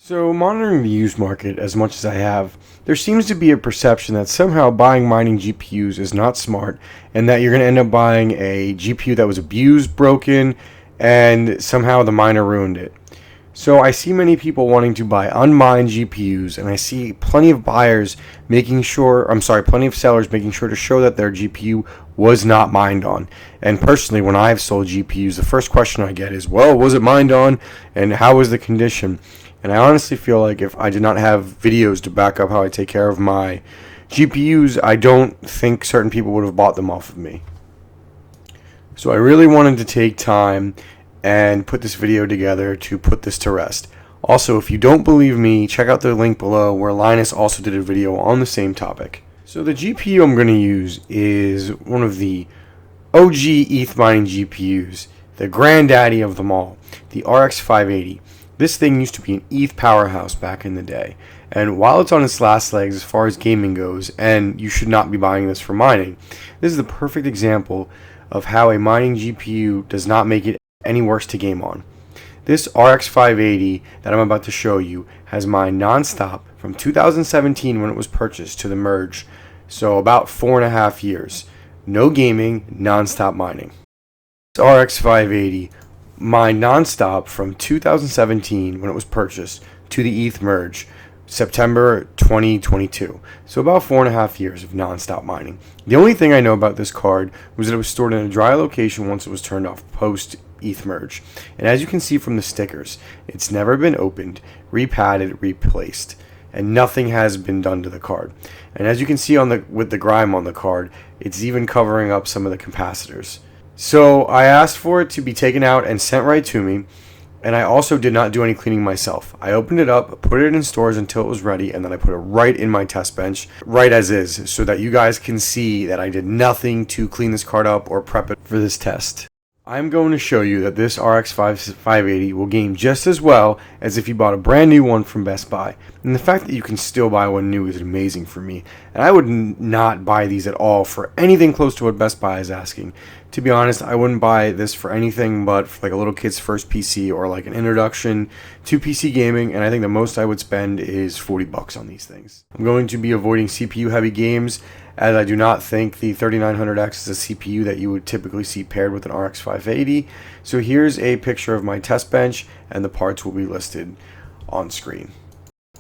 So, monitoring the used market as much as I have, there seems to be a perception that somehow buying mining GPUs is not smart and that you're going to end up buying a GPU that was abused, broken, and somehow the miner ruined it. So, I see many people wanting to buy unmined GPUs, and I see plenty of plenty of sellers making sure to show that their GPU was not mined on. And personally, when I've sold GPUs, the first question I get is, well, was it mined on, and how was the condition? And I honestly feel like if I did not have videos to back up how I take care of my GPUs, I don't think certain people would have bought them off of me. So I really wanted to take time and put this video together to put this to rest. Also, if you don't believe me, check out the link below where Linus also did a video on the same topic. So the GPU I'm going to use is one of the OG ETH mining GPUs, the granddaddy of them all, the RX 580. This thing used to be an ETH powerhouse back in the day, and while it's on its last legs as far as gaming goes, and you should not be buying this for mining, this is the perfect example of how a mining GPU does not make it any worse to game on. This RX 580 that I'm about to show you has mined nonstop from 2017 when it was purchased to the merge, so about 4.5 years. No gaming, nonstop mining. This RX 580 mined nonstop from 2017 when it was purchased to the ETH merge, September 2022. So about 4.5 years of nonstop mining. The only thing I know about this card was that it was stored in a dry location once it was turned off post ETH merge. And as you can see from the stickers, it's never been opened, repadded, replaced, and nothing has been done to the card. And as you can see with the grime on the card, it's even covering up some of the capacitors. So I asked for it to be taken out and sent right to me, and I also did not do any cleaning myself. I opened it up, put it in storage until it was ready, and then I put it right in my test bench, right as is, so that you guys can see that I did nothing to clean this card up or prep it for this test. I'm going to show you that this RX 580 will game just as well as if you bought a brand new one from Best Buy. And the fact that you can still buy one new is amazing for me. And I would not buy these at all for anything close to what Best Buy is asking. To be honest, I wouldn't buy this for anything but for like a little kid's first PC or like an introduction to PC gaming, and I think the most I would spend is $40 on these things. I'm going to be avoiding CPU heavy games, as I do not think the 3900X is a CPU that you would typically see paired with an RX 580. So here's a picture of my test bench, and the parts will be listed on screen.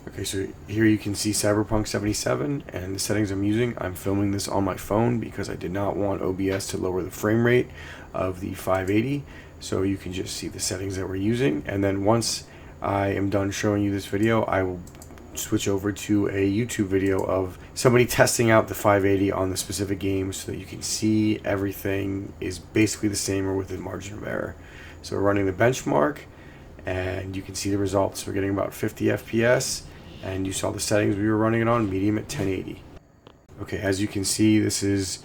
Okay, so here you can see Cyberpunk 77 and the settings I'm using. I'm filming this on my phone because I did not want OBS to lower the frame rate of the 580. So you can just see the settings that we're using. And then once I am done showing you this video, I will switch over to a YouTube video of somebody testing out the 580 on the specific game so that you can see everything is basically the same or within margin of error. So we're running the benchmark and you can see the results. We're getting about 50 FPS. And you saw the settings we were running it on, medium at 1080. Okay, as you can see, this is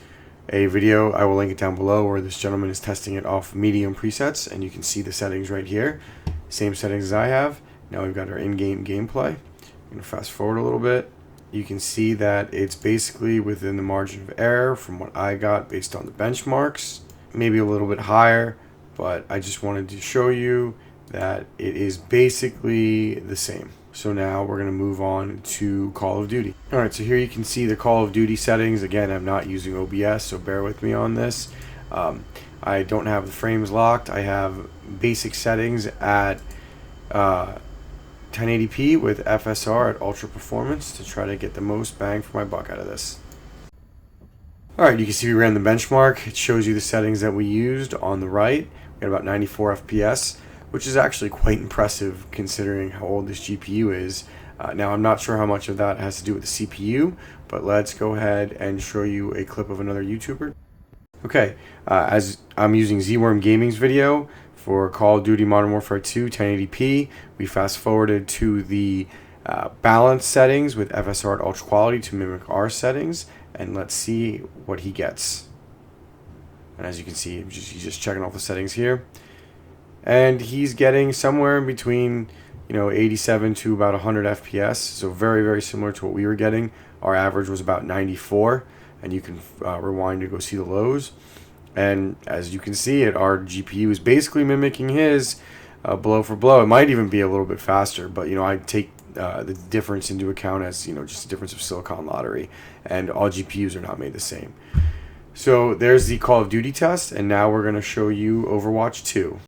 a video, I will link it down below, where this gentleman is testing it off medium presets, and you can see the settings right here. Same settings as I have. Now we've got our in-game gameplay. I'm going to fast forward a little bit. You can see that it's basically within the margin of error from what I got based on the benchmarks. Maybe a little bit higher, but I just wanted to show you that it is basically the same. So now we're going to move on to Call of Duty. Alright, so here you can see the Call of Duty settings. Again, I'm not using OBS, so bear with me on this. I don't have the frames locked. I have basic settings at 1080p with FSR at ultra performance to try to get the most bang for my buck out of this. Alright, you can see we ran the benchmark. It shows you the settings that we used on the right. We got about 94 FPS. Which is actually quite impressive considering how old this GPU is. Now I'm not sure how much of that has to do with the CPU, but let's go ahead and show you a clip of another YouTuber. Okay, as I'm using Z-Worm Gaming's video for Call of Duty Modern Warfare 2 1080p, we fast forwarded to the balance settings with FSR at ultra quality to mimic our settings, and let's see what he gets. And as you can see, he's just checking off the settings here. And he's getting somewhere in between, 87 to about 100 FPS. So very, very similar to what we were getting. Our average was about 94. And you can rewind to go see the lows. And as you can see, our GPU is basically mimicking his blow for blow. It might even be a little bit faster, but I take the difference into account as just the difference of silicon lottery, and all GPUs are not made the same. So there's the Call of Duty test, and now we're going to show you Overwatch 2.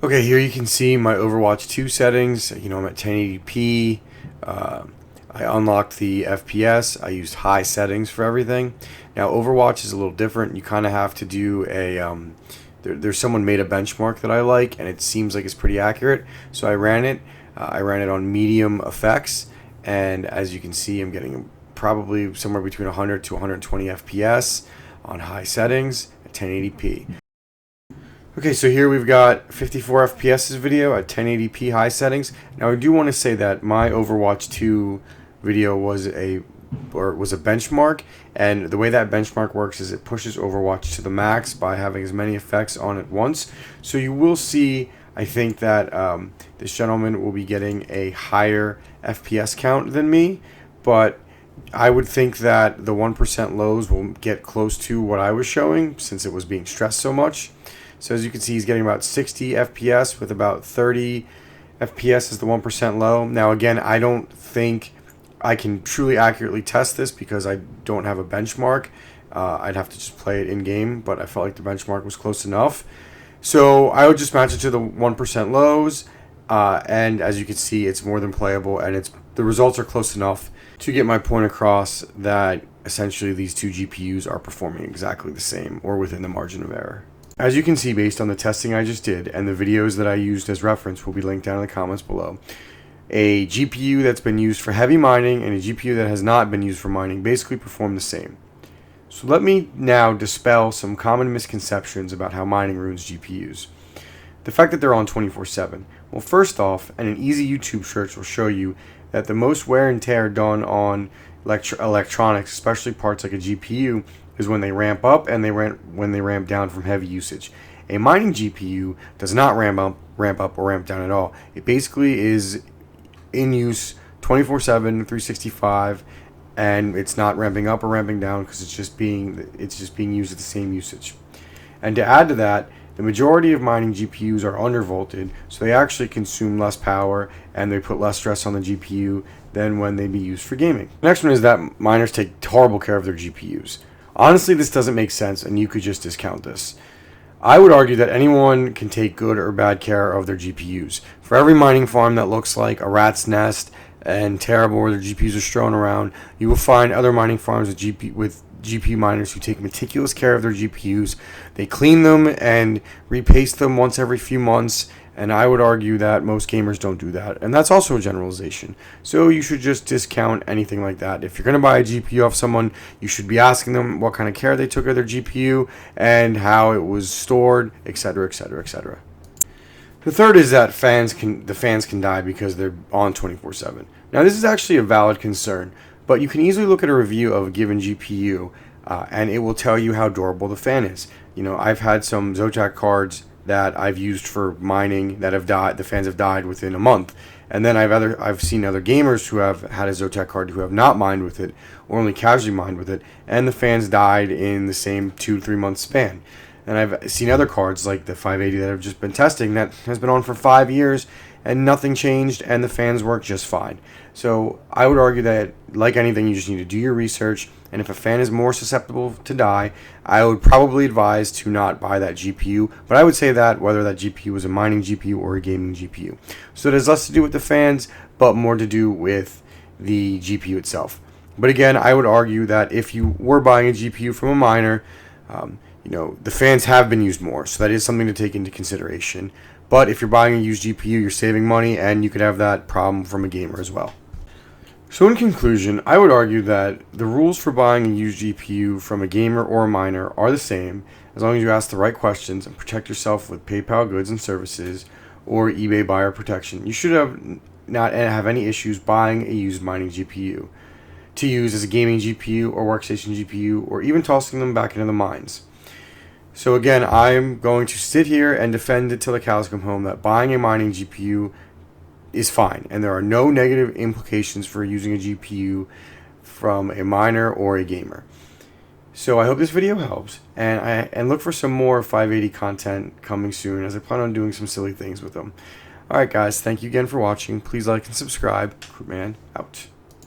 Okay, here you can see my Overwatch 2 settings. I'm at 1080p. I unlocked the FPS. I used high settings for everything. Now Overwatch is a little different. You kind of have to do a there's someone made a benchmark that I like, and it seems like it's pretty accurate. So I ran it. I ran it on medium effects, and as you can see, I'm getting probably somewhere between 100 to 120 FPS on high settings at 1080p. Okay, so here we've got 54 FPS video at 1080p high settings. Now I do want to say that my Overwatch 2 video was a benchmark, and the way that benchmark works is it pushes Overwatch to the max by having as many effects on at once. So you will see, I think that this gentleman will be getting a higher FPS count than me, but I would think that the 1% lows will get close to what I was showing since it was being stressed so much. So as you can see, he's getting about 60 FPS with about 30 FPS as the 1% low. Now again, I don't think I can truly accurately test this because I don't have a benchmark. I'd have to just play it in game, but I felt like the benchmark was close enough. So I would just match it to the 1% lows, and as you can see, it's more than playable, and the results are close enough to get my point across that essentially these two GPUs are performing exactly the same or within the margin of error. As you can see, based on the testing I just did and the videos that I used as reference will be linked down in the comments below, a GPU that's been used for heavy mining and a GPU that has not been used for mining basically perform the same. So let me now dispel some common misconceptions about how mining ruins GPUs. The fact that they're on 24/7. Well, first off, and an easy YouTube search will show you that the most wear and tear done on electronics, especially parts like a GPU, is when they ramp up and when they ramp down from heavy usage. A mining GPU does not ramp up or ramp down at all. It basically is in use 24/7, 365, and it's not ramping up or ramping down because it's just being used at the same usage. And to add to that, the majority of mining GPUs are undervolted, so they actually consume less power and they put less stress on the GPU than when they be used for gaming. The next one is that miners take horrible care of their GPUs. Honestly, this doesn't make sense, and you could just discount this. I would argue that anyone can take good or bad care of their GPUs. For every mining farm that looks like a rat's nest and terrible where their GPUs are strewn around, you will find other mining farms with GPU miners who take meticulous care of their GPUs. They clean them and repaste them once every few months, and I would argue that most gamers don't do that, and that's also a generalization. So you should just discount anything like that. If you're going to buy a GPU off someone, you should be asking them what kind of care they took of their GPU and how it was stored, etc., etc., etc. The third is that the fans can die because they're on 24/7. Now this is actually a valid concern, but you can easily look at a review of a given GPU and it will tell you how durable the fan is. I've had some Zotac cards that I've used for mining that have died. The fans have died within a month, and then I've seen other gamers who have had a Zotac card who have not mined with it or only casually mined with it, and the fans died in the same 2 to 3 month span. And I've seen other cards like the 580 that have just been testing that has been on for 5 years and nothing changed and the fans work just fine. So I would argue that, like anything, you just need to do your research, and if a fan is more susceptible to die, I would probably advise to not buy that GPU. But I would say that whether that GPU is a mining GPU or a gaming GPU. So it has less to do with the fans, but more to do with the GPU itself. But again, I would argue that if you were buying a GPU from a miner, the fans have been used more, so that is something to take into consideration. But if you're buying a used GPU, you're saving money, and you could have that problem from a gamer as well. So in conclusion, I would argue that the rules for buying a used GPU from a gamer or a miner are the same, as long as you ask the right questions and protect yourself with PayPal goods and services or eBay buyer protection. You should not have any issues buying a used mining GPU to use as a gaming GPU or workstation GPU, or even tossing them back into the mines. So again, I'm going to sit here and defend it till the cows come home that buying a mining GPU is fine, and there are no negative implications for using a GPU from a miner or a gamer. So I hope this video helps, and look for some more 580 content coming soon, as I plan on doing some silly things with them. Alright guys, thank you again for watching. Please like and subscribe. Crewman out.